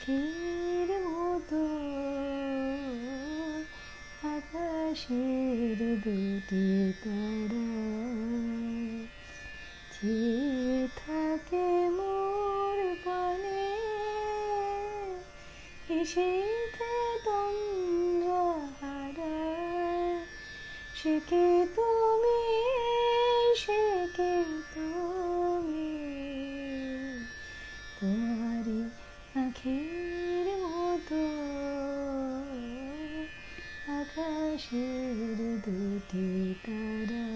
আঁখির মতো আকাশের দুটি তারা চেয়ে থাকে মোর পানে শীতে তন্দ্রাহারা সে কে তুমি সে কে তুমি তোমারই আঁখির মতো আকাশের দুটি তারা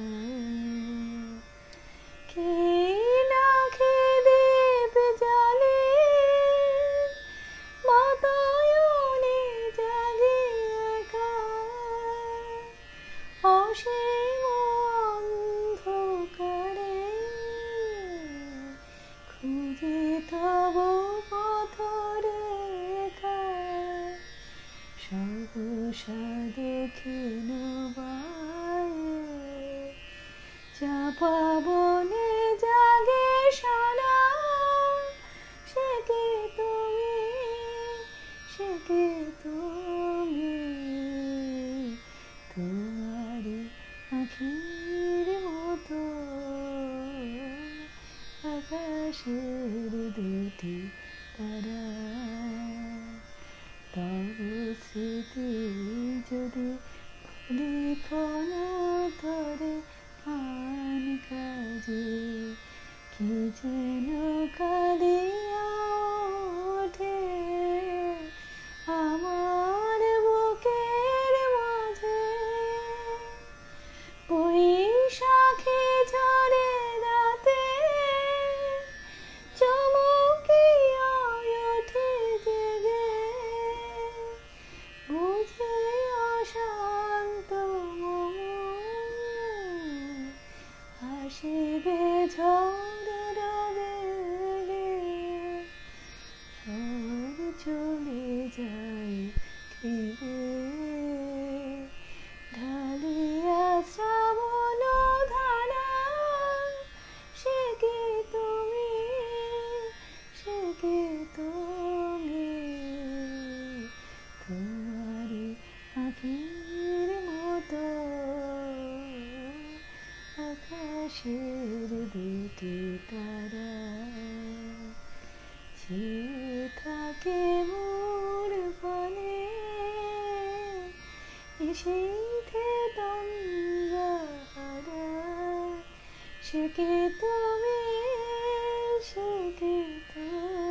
কে লাখে দীপ জ্বালে বাতায়নে জাগে একা অসীম অন্ধকারে খুঁজে তব পথরেখা সহসা দক্ষিণ বায়ে চাপা বনে জাগে সারা সে কে তুমি সে কে তুমি তোমারই আঁখির মতো আকাশের দুটি তারা তব স্মৃতি যদি লিখন তরে আন কাজে কি যেন কাঁদিয়া ওঠে আমার বুকের মাঝে বৈশাখে ঝরে রাতে চমকিয়া ওঠে জেগে বুঝে অশান্ত মন হাসিবে ঝড়ের বেগে ঝড় চলে যায় ফিরে ঢালিয়া শ্রাবণ ধারা সে কে তুমি সে কে তুমি তোমারই আঁখির মতো আকাশের দুটি তারা চেয়ে থাকে মোর পানে শীতে তন্দ্রাহারা সে কে তুমি সে কে তুমি।